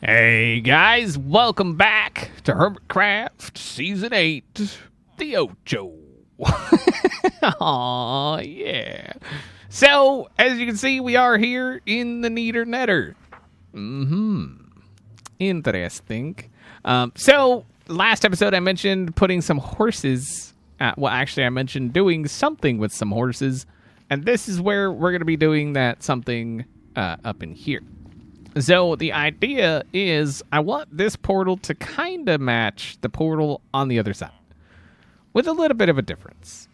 Hey guys, welcome back to Hermitcraft Season 8, the Ocho. Aw, yeah. So, as you can see, we are here in the nether. Interesting. So, last episode I mentioned putting some horses, I mentioned doing something with some horses, and this is where we're going to be doing that something up in here. So the idea is I want this portal to kind of match the portal on the other side with a little bit of a difference.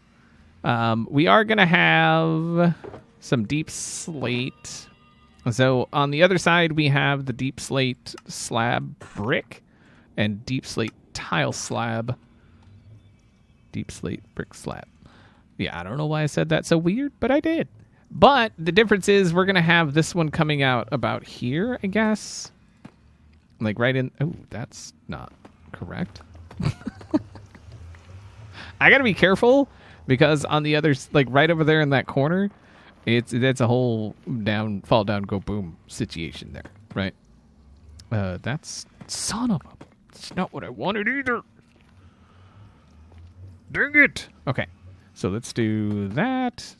We are going to have some deep slate. So on the other side, we have the deep slate slab brick and deep slate tile slab. Deep slate brick slab. Yeah, I don't know why I said that so weird, but I did. But the difference is we're going to have this one coming out about here, I guess. Like right in... Oh, that's not correct. I got to be careful because on the other... Like right over there in that corner, that's a whole fall down, go boom situation there, right? That's... Son of a... That's not what I wanted either. Dang it. Okay, so let's do that.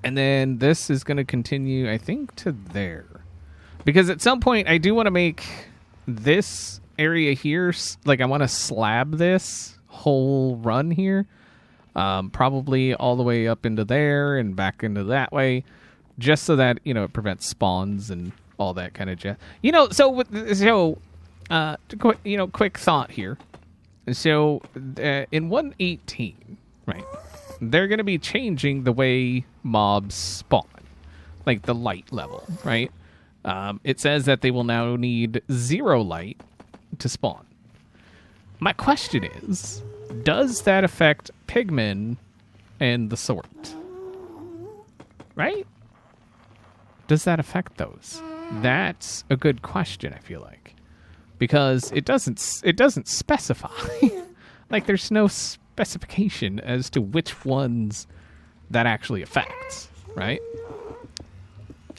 And then this is going to continue, I think, to there. Because at some point, I do want to make this area here, like I want to slab this whole run here. Probably all the way up into there and back into that way. Just so that, it prevents spawns and all that kind of jazz. Quick thought here. So, in 1.18, right? They're going to be changing the way mobs spawn, like the light level, right? It says that they will now need 0 light to spawn. My question is, does that affect pigmen and the sort? Right? Does that affect those? That's a good question, I feel like. Because it doesn't specify. Like there's no specification as to which ones that actually affects, right?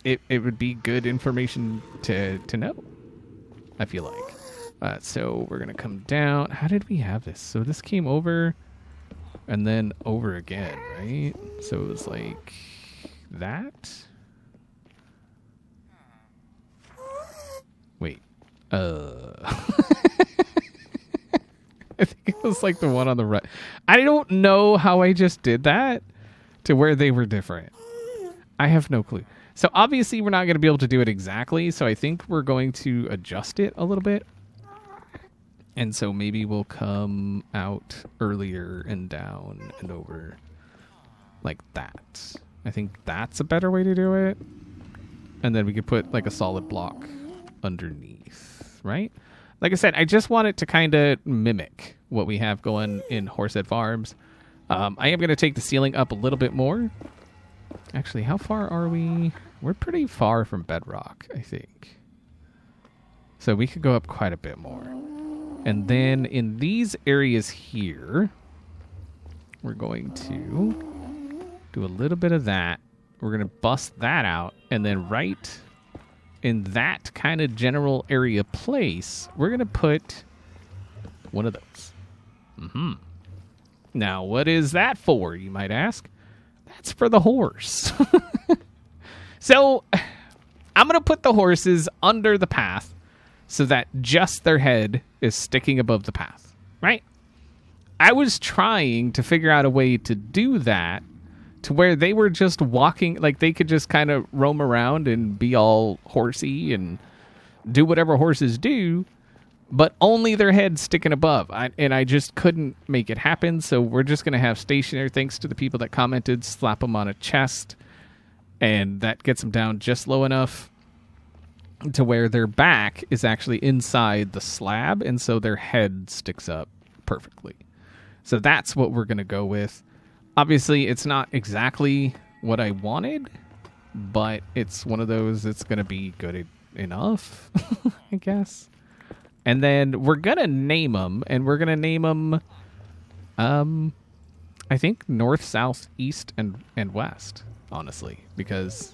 It would be good information to know, I feel like. So we're going to come down. How did we have this? So this came over and then over again, right? So it was like that. Wait. I think it was like the one on the right. I don't know how I just did that to where they were different. I have no clue. So obviously we're not going to be able to do it exactly. So I think we're going to adjust it a little bit. And so maybe we'll come out earlier and down and over like that. I think that's a better way to do it. And then we could put like a solid block underneath, right? Like I said, I just want it to kind of mimic what we have going in Horsehead Farms. I am going to take the ceiling up a little bit more. Actually, how far are we? We're pretty far from bedrock, I think. So we could go up quite a bit more. And then in these areas here, we're going to do a little bit of that. We're going to bust that out. And then right in that kind of general area place, we're going to put one of those. Now, what is that for, you might ask? That's for the horse. So, I'm going to put the horses under the path so that just their head is sticking above the path, right? I was trying to figure out a way to do that to where they were just walking, like they could just kind of roam around and be all horsey and do whatever horses do, but only their head sticking above. I just couldn't make it happen, so we're just going to have stationary, thanks to the people that commented, slap them on a chest, and that gets them down just low enough to where their back is actually inside the slab, and so their head sticks up perfectly. So that's what we're going to go with. Obviously, it's not exactly what I wanted, but it's one of those that's going to be good enough, I guess. And then we're going to name them, and we're going to name them, I think, north, south, east, and west, honestly, because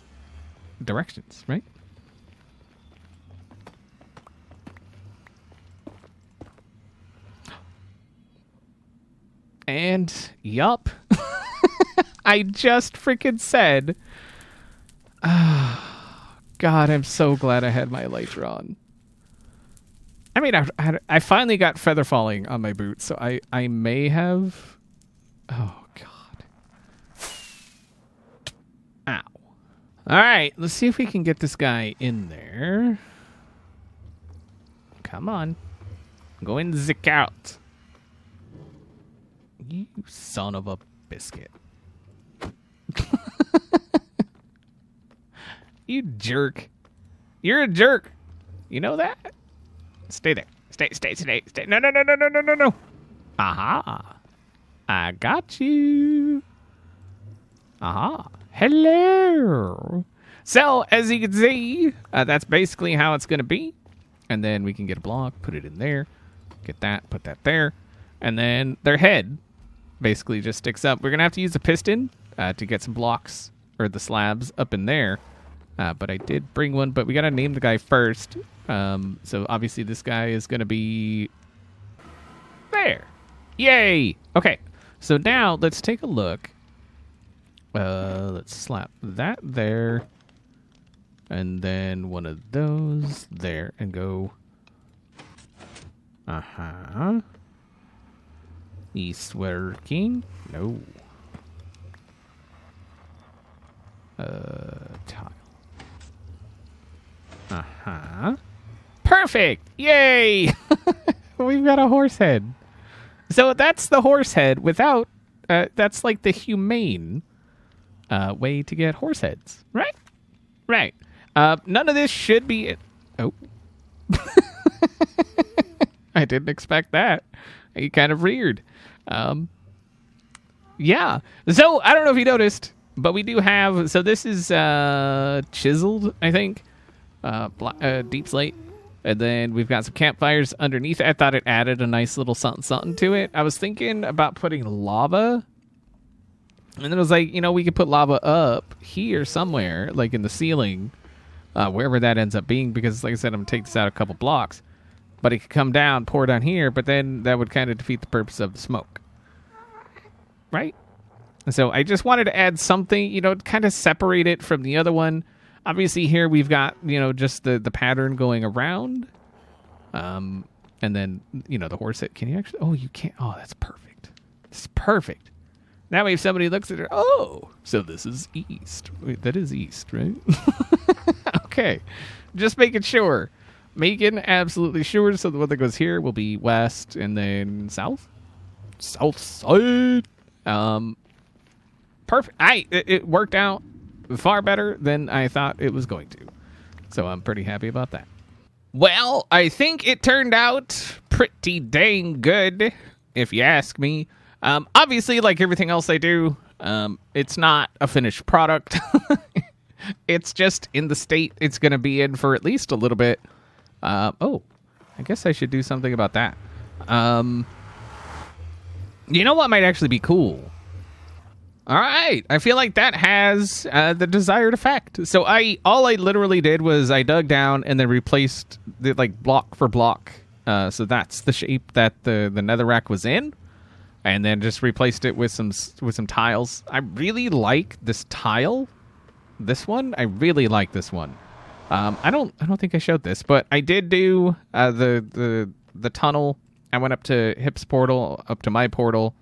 directions, right? And yup. I just freaking said. God, I'm so glad I had my elytra on. I mean, I finally got feather falling on my boots, so I may have... Oh, God. Ow. All right, let's see if we can get this guy in there. Come on. Go in the out. You son of a biscuit. You jerk. You're a jerk. You know that? Stay there. Stay. No. Aha. I got you. Aha. Hello. So, as you can see, that's basically how it's going to be. And then we can get a block, put it in there. Get that, put that there. And then their head basically just sticks up. We're going to have to use a piston to get some blocks, or the slabs, up in there. But I did bring one, but we got to name the guy first. So obviously this guy is going to be there. Yay! Okay, so now let's take a look. Let's slap that there. And then one of those there and go. Uh-huh. East working. No. Tile. Uh-huh. Perfect! Yay! We've got a horse head. So that's the horse head without... that's like the humane way to get horse heads. Right? Right. None of this should be... Oh. I didn't expect that. You kind of reared. Yeah. So, I don't know if you noticed, but we do have... So this is chiseled, I think. Deep slate. And then we've got some campfires underneath. I thought it added a nice little something to it. I was thinking about putting lava. And then it was like, you know, we could put lava up here somewhere, like in the ceiling, wherever that ends up being. Because, like I said, I'm going to take this out a couple blocks. But it could come down, pour down here, but then that would kind of defeat the purpose of the smoke. Right? And so I just wanted to add something, you know, kind of separate it from the other one. Obviously here we've got, you know, just the pattern going around. And then, you know, the horse head. Can you actually... Oh, you can't... Oh, that's perfect. It's perfect. That way if somebody looks at it, oh, so this is east. Wait, that is east, right? Okay. Just making sure. Making absolutely sure. So the one that goes here will be west and then south. South side. Perfect. It worked out far better than I thought it was going to. So I'm pretty happy about that. Well, I think it turned out pretty dang good, if you ask me. Obviously, like everything else I do, it's not a finished product. It's just in the state it's going to be in for at least a little bit. Oh, I guess I should do something about that. You know what might actually be cool? All right, I feel like that has the desired effect. So all I literally did was I dug down and then replaced the like block for block. So that's the shape that the netherrack was in, and then just replaced it with some tiles. I really like this tile. This one, I really like this one. I don't think I showed this, but I did do the tunnel. I went up to Hip's portal, up to my portal.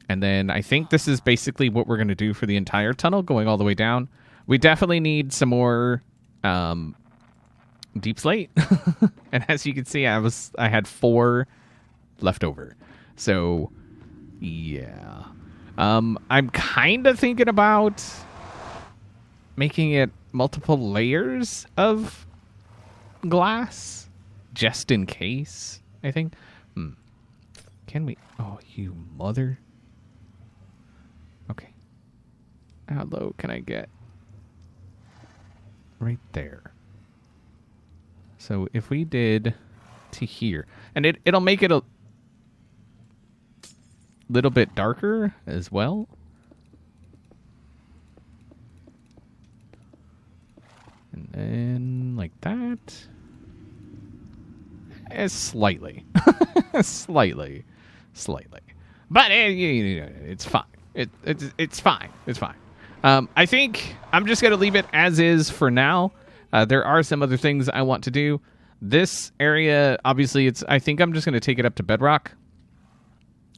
And then I think this is basically what we're going to do for the entire tunnel, going all the way down. We definitely need some more deep slate. And as you can see, I had 4 left over. So, yeah. I'm kind of thinking about making it multiple layers of glass, just in case, I think. Can we... Oh, you mother... Okay. How low can I get? Right there. So if we did to here, and it'll make it a little bit darker as well. And then like that. Slightly. Slightly. slightly. But it's fine. It's fine. It's fine. I think I'm just going to leave it as is for now. There are some other things I want to do. This area, obviously, I think I'm just going to take it up to bedrock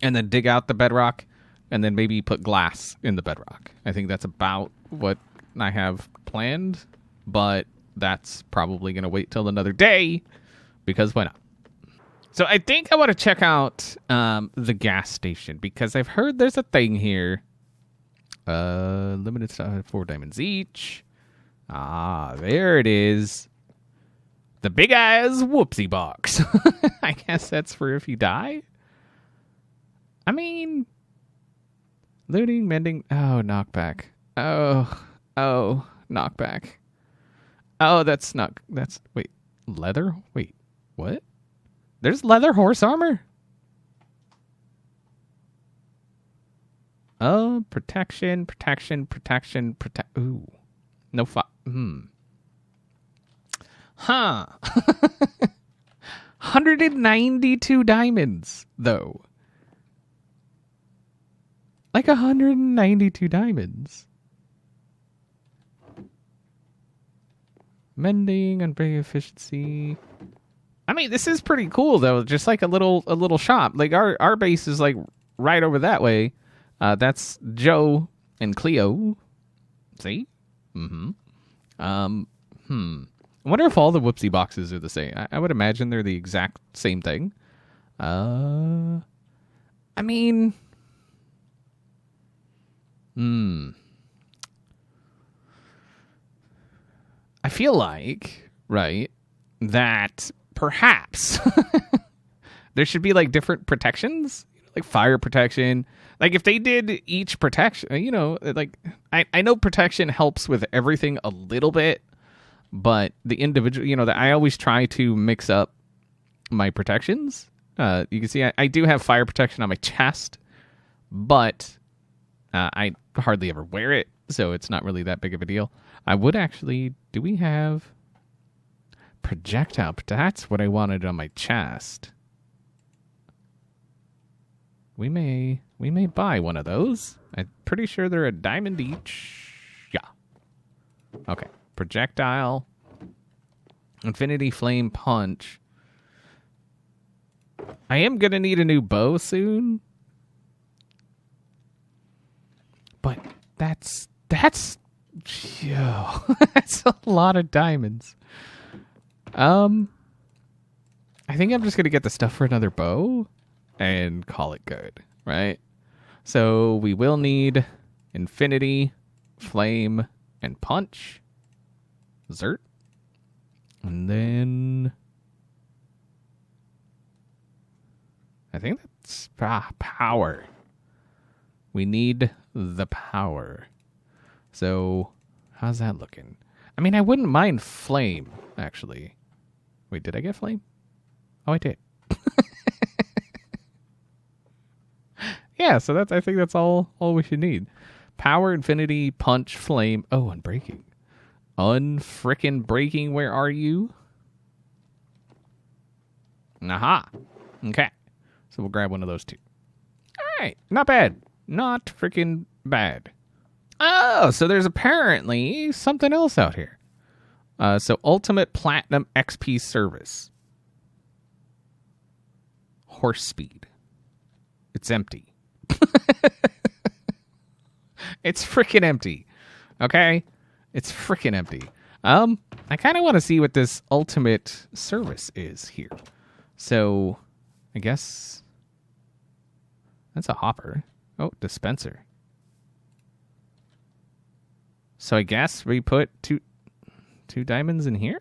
and then dig out the bedrock and then maybe put glass in the bedrock. I think that's about what I have planned, but that's probably going to wait till another day because why not? So I think I want to check out the gas station because I've heard there's a thing here. Limited stock, 4 diamonds each. Ah, there it is. The big ass whoopsie box. I guess that's for if you die. I mean, looting, mending. Oh, knockback. Oh, knockback. Oh, that's not. That's wait, leather. Wait, what? There's leather horse armor. Oh, protection. Ooh, no Huh. 192 diamonds, though. Like 192 diamonds. Mending, unbreaking efficiency. I mean, this is pretty cool, though. Just like a little shop. Like, our base is, like, right over that way. That's Joe and Cleo. See? I wonder if all the whoopsie boxes are the same. I would imagine they're the exact same thing. I mean... I feel like, right, that perhaps there should be, like, different protections. Like, fire protection. Like, if they did each protection, you know, like, I know protection helps with everything a little bit, but the individual, you know, that I always try to mix up my protections. You can see I do have fire protection on my chest, but I hardly ever wear it, so it's not really that big of a deal. I would actually, do we have projectile? That's what I wanted on my chest. We may buy one of those. I'm pretty sure they're a diamond each. Yeah. Okay. Projectile. Infinity Flame Punch. I am going to need a new bow soon. But that's that's a lot of diamonds. I think I'm just going to get the stuff for another bow and call it good, right? So we will need Infinity, Flame, and Punch. Zert. And then I think that's power. We need the power. So how's that looking? I mean, I wouldn't mind Flame, actually. Wait, did I get Flame? Oh, I did. Yeah, so I think that's all we should need. Power, Infinity, Punch, Flame. Oh, Unbreaking. Unfrickin' breaking, where are you? Aha. Okay. So we'll grab one of those two. Alright, not bad. Not freaking bad. Oh, so there's apparently something else out here. So Ultimate Platinum XP Service. Horse Speed. It's empty. It's freaking empty. Okay? It's freaking empty. I kind of want to see what this ultimate service is here. So, I guess that's a hopper. Oh, dispenser. So I guess we put two diamonds in here?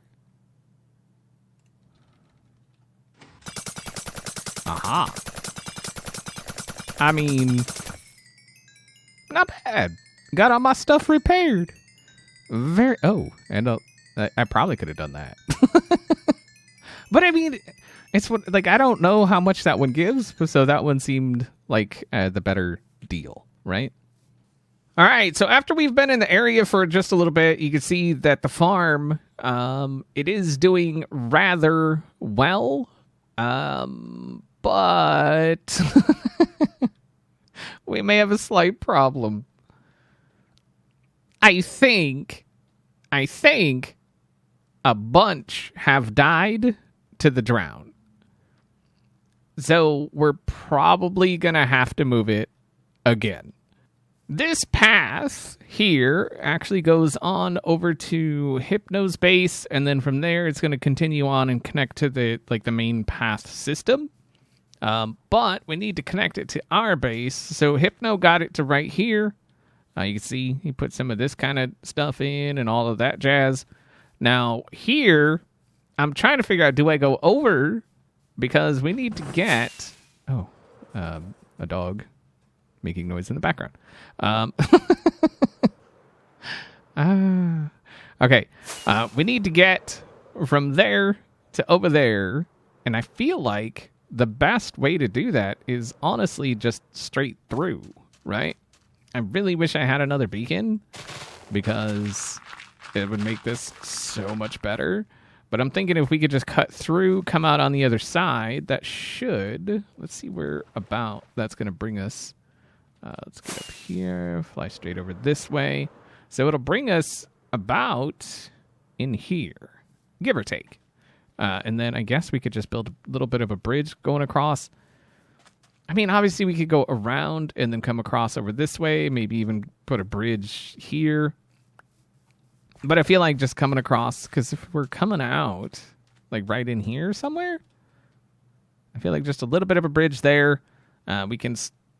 Aha. I mean, not bad. Got all my stuff repaired. And I probably could have done that. But I mean, it's what, like, I don't know how much that one gives, so that one seemed like the better deal, right? All right, so after we've been in the area for just a little bit, you can see that the farm, it is doing rather well. but we may have a slight problem. I think a bunch have died to the drown. So we're probably going to have to move it again. This path here actually goes on over to Hypno's base, and then from there it's going to continue on and connect to the main path system. But we need to connect it to our base. So Hypno got it to right here. You can see he put some of this kind of stuff in and all of that jazz. Now here, I'm trying to figure out, do I go over? Because we need to get... Oh, a dog making noise in the background. Okay. We need to get from there to over there. And I feel like the best way to do that is honestly just straight through, right? I really wish I had another beacon because it would make this so much better. But I'm thinking if we could just cut through, come out on the other side, that should... Let's see where about that's going to bring us. Let's get up here, fly straight over this way. So it'll bring us about in here, give or take. And then I guess we could just build a little bit of a bridge going across. I mean, obviously we could go around and then come across over this way, maybe even put a bridge here. But I feel like just coming across, because if we're coming out, like right in here somewhere, I feel like just a little bit of a bridge there. We can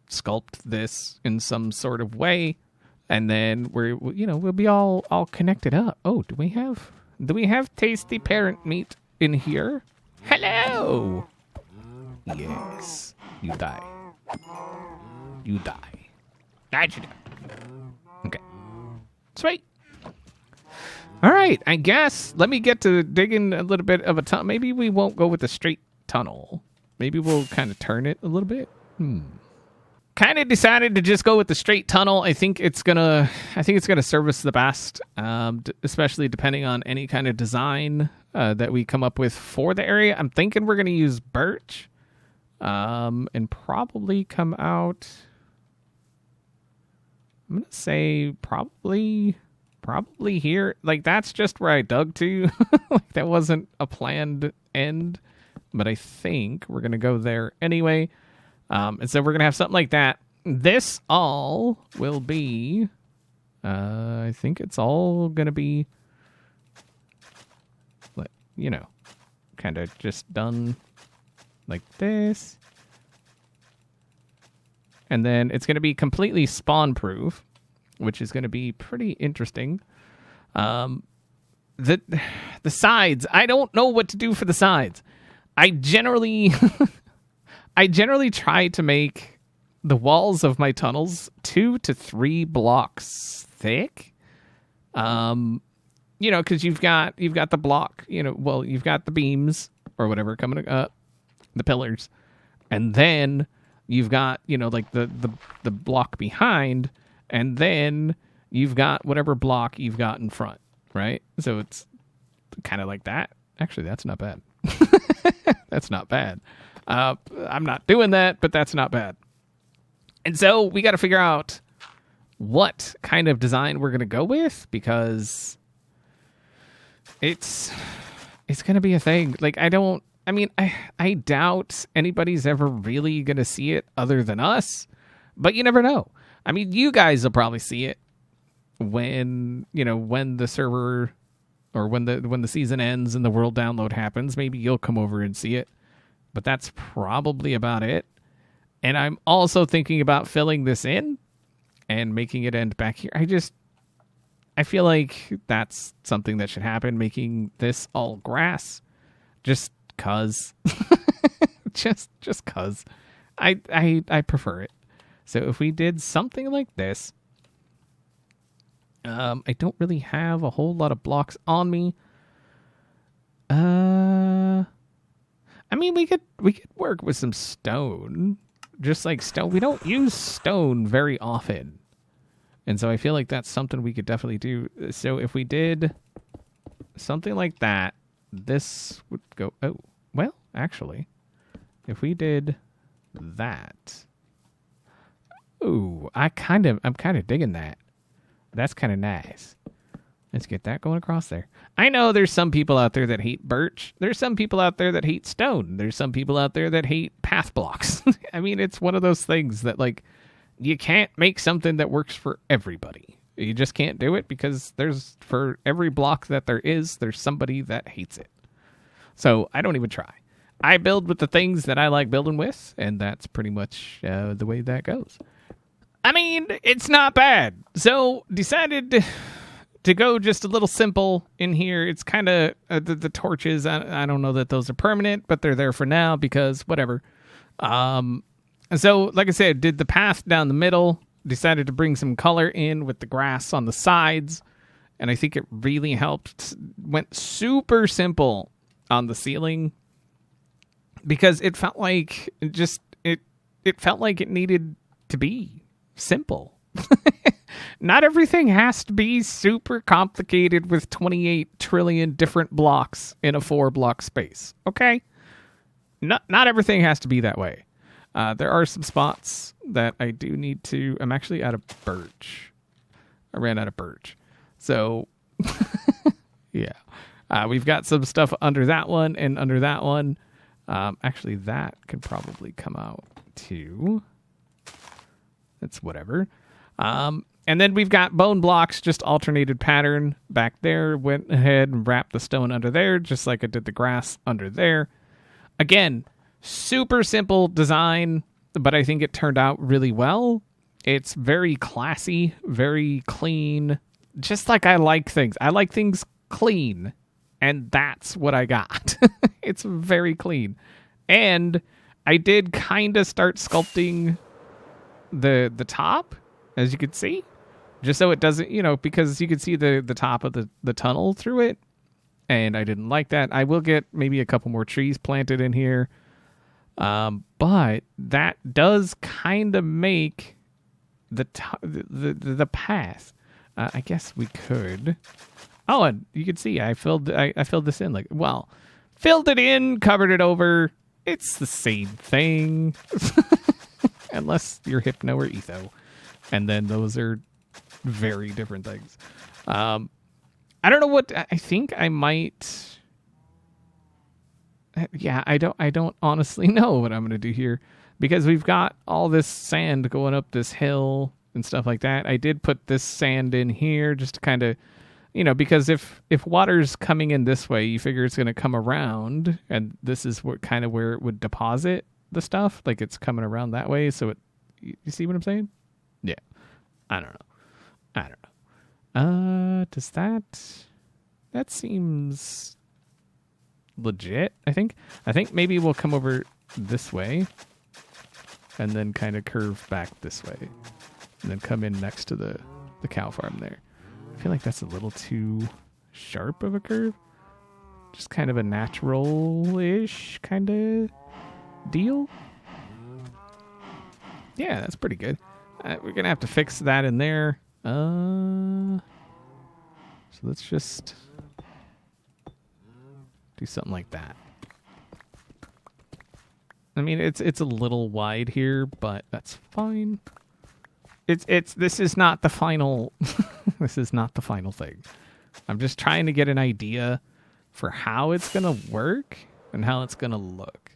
sculpt this in some sort of way, and then we'll be all connected up. Oh, do we have tasty parent meat in here? Hello. Yes, you die. You die. How'd you do? Okay. Sweet. All right, I guess let me get to digging a little bit of a tunnel. Maybe we won't go with the straight tunnel. Maybe we'll kind of turn it a little bit. Kind of decided to just go with the straight tunnel. I think it's gonna serve us the best, especially depending on any kind of design that we come up with for the area. I'm thinking we're gonna use birch, and probably come out. I'm gonna say probably here. Like, that's just where I dug to. Like, that wasn't a planned end, but I think we're gonna go there anyway. And so we're gonna have something like that. This all will be, I think it's all gonna be, kind of just done like this. And then it's gonna be completely spawn proof, which is gonna be pretty interesting. The sides, I don't know what to do for the sides. I generally try to make the walls of my tunnels 2 to 3 blocks thick. Because you've got the block, you've got the beams or whatever coming up, the pillars, and then you've got, like the block behind, and then you've got whatever block you've got in front, right? So it's kind of like that. Actually, that's not bad. That's not bad. I'm not doing that, but that's not bad. And so we got to figure out what kind of design we're going to go with, because it's going to be a thing. Like, I doubt anybody's ever really going to see it other than us, but you never know. I mean, you guys will probably see it when the server or when the season ends and the world download happens. Maybe you'll come over and see it, but that's probably about it. And I'm also thinking about filling this in and making it end back here. I feel like that's something that should happen, making this all grass, just cause. just cause. I prefer it. So if we did something like this, I don't really have a whole lot of blocks on me. We could work with some stone. Just like stone. We don't use stone very often. And so I feel like that's something we could definitely do. So if we did something like that, this would go... Oh, well, actually, if we did that. Ooh, I'm kind of digging that. That's kind of nice. Let's get that going across there. I know there's some people out there that hate birch. There's some people out there that hate stone. There's some people out there that hate path blocks. I mean, it's one of those things that, like, you can't make something that works for everybody. You just can't do it because for every block that there is, there's somebody that hates it. So I don't even try. I build with the things that I like building with, and that's pretty much the way that goes. I mean, it's not bad. So decided to go just a little simple in here. It's kind of the torches. I don't know that those are permanent, but they're there for now because whatever. So like I said, did the path down the middle. Decided to bring some color in with the grass on the sides, and I think it really helped. Went super simple on the ceiling because it felt like it felt like it needed to be simple. Not everything has to be super complicated with 28 trillion different blocks in a 4-block space. Okay? Not everything has to be that way. There are some spots that I do need to... I'm actually out of birch. I ran out of birch. So, yeah. We've got some stuff under that one and under that one. Actually, that could probably come out too. That's whatever. And then we've got bone blocks, just alternated pattern back there. Went ahead and wrapped the stone under there, just like I did the grass under there. Again, super simple design, but I think it turned out really well. It's very classy, very clean, just like I like things. I like things clean, and that's what I got. It's very clean. And I did kind of start sculpting the top, as you can see, just so it doesn't, because you can see the top of the tunnel through it, and I didn't like that. I will get maybe a couple more trees planted in here. But that does kind of make the path. I guess we could. Oh, and you can see I filled this in filled it in, covered it over. It's the same thing, unless you're Hypno or Etho, and then those are very different things. I don't know what I think. I might. Yeah, I don't honestly know what I'm going to do here because we've got all this sand going up this hill and stuff like that. I did put this sand in here just to kind of, because if water's coming in this way, you figure it's going to come around, and this is where it would deposit the stuff. Like it's coming around that way. So you see what I'm saying? Yeah. I don't know. Does that seems legit, I think maybe we'll come over this way and then kind of curve back this way and then come in next to the cow farm there. I feel like that's a little too sharp of a curve. Just kind of a natural-ish kind of deal. Yeah, that's pretty good. We're gonna have to fix that in there. So let's just do something like that. I mean, it's a little wide here, but that's fine. This is not the final. This is not the final thing. I'm just trying to get an idea for how it's gonna work and how it's gonna look.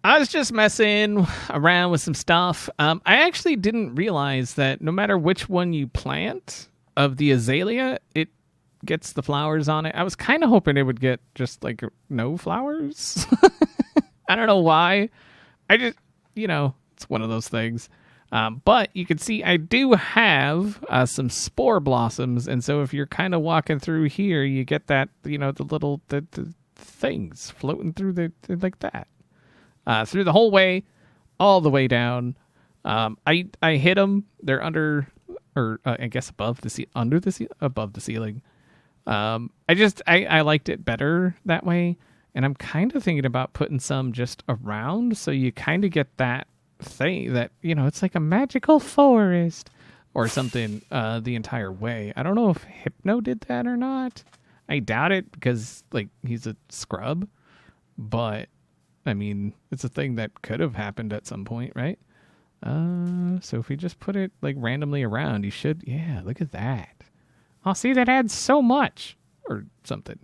I was just messing around with some stuff. I actually didn't realize that no matter which one you plant of the azalea, it gets the flowers on it. I was kind of hoping it would get just like no flowers. I don't know why. I just, it's one of those things. But you can see I do have some spore blossoms. And so if you're kind of walking through here, you get that, the little the things floating through like that. Through the whole way, all the way down. I hit them. They're under, or I guess above above the ceiling. I liked it better that way, and I'm kind of thinking about putting some just around, so you kind of get that thing that, it's like a magical forest or something the entire way. I don't know if Hypno did that or not. I doubt it because, he's a scrub, but I mean, it's a thing that could have happened at some point, right? So if we just put it like randomly around, you should, yeah, look at that. Oh, see, that adds so much or something.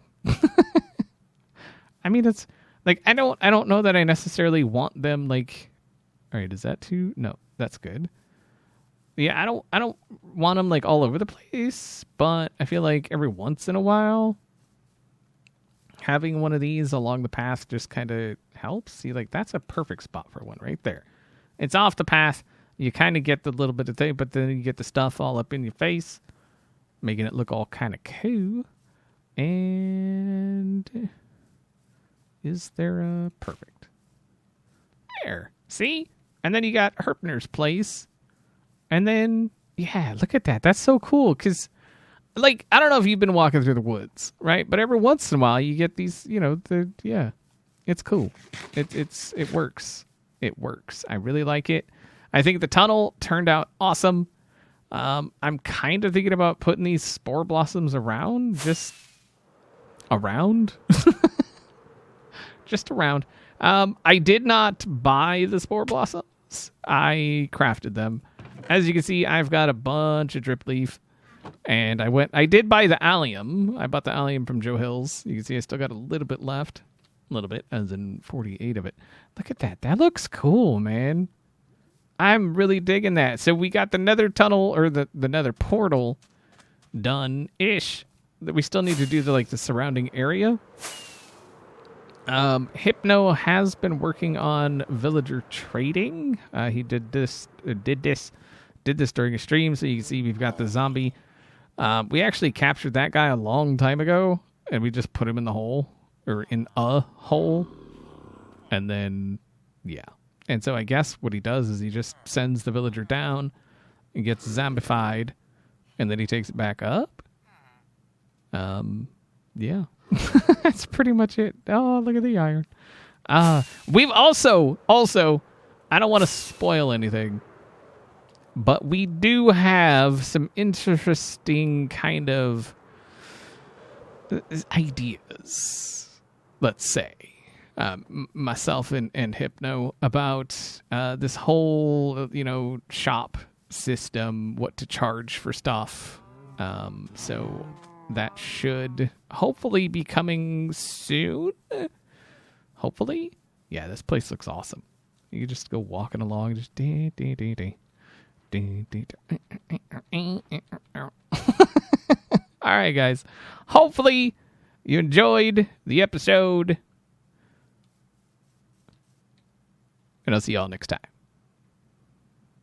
I mean, it's like, I don't know that I necessarily want them like, all right, is that too? No, that's good. Yeah, I don't want them like all over the place, but I feel like every once in a while, having one of these along the path just kind of helps. See, like that's a perfect spot for one right there. It's off the path. You kind of get the little bit of thing, but then you get the stuff all up in your face, making it look all kind of cool. And is there a perfect? There. See? And then you got Herpner's place. And then, yeah, look at that. That's so cool. Because, like, I don't know if you've been walking through the woods, right? But every once in a while, you get these, you know, it's cool. It works. It works. I really like it. I think the tunnel turned out awesome. I'm kind of thinking about putting these spore blossoms around. Just around. Just around. I did not buy the spore blossoms. I crafted them. As you can see, I've got a bunch of drip leaf. And I did buy the allium. I bought the allium from Joe Hills. You can see I still got a little bit left. A little bit, as in 48 of it. Look at that. That looks cool, man. I'm really digging that. So we got the nether tunnel, or the nether portal done-ish. We still need to do the surrounding area. Hypno has been working on villager trading. He did this during a stream, so you can see we've got the zombie. We actually captured that guy a long time ago, and we just put him in the hole, or in a hole, and then, yeah. And so I guess what he does is he just sends the villager down and gets zombified, and then he takes it back up. Yeah. That's pretty much it. Oh, look at the iron. We've also, I don't want to spoil anything, but we do have some interesting kind of ideas, let's say, myself and Hypno, about this whole, shop system, what to charge for stuff. So that should hopefully be coming soon. Hopefully. Yeah, this place looks awesome. You can just go walking along, just all right, guys. Hopefully you enjoyed the episode. And I'll see y'all next time.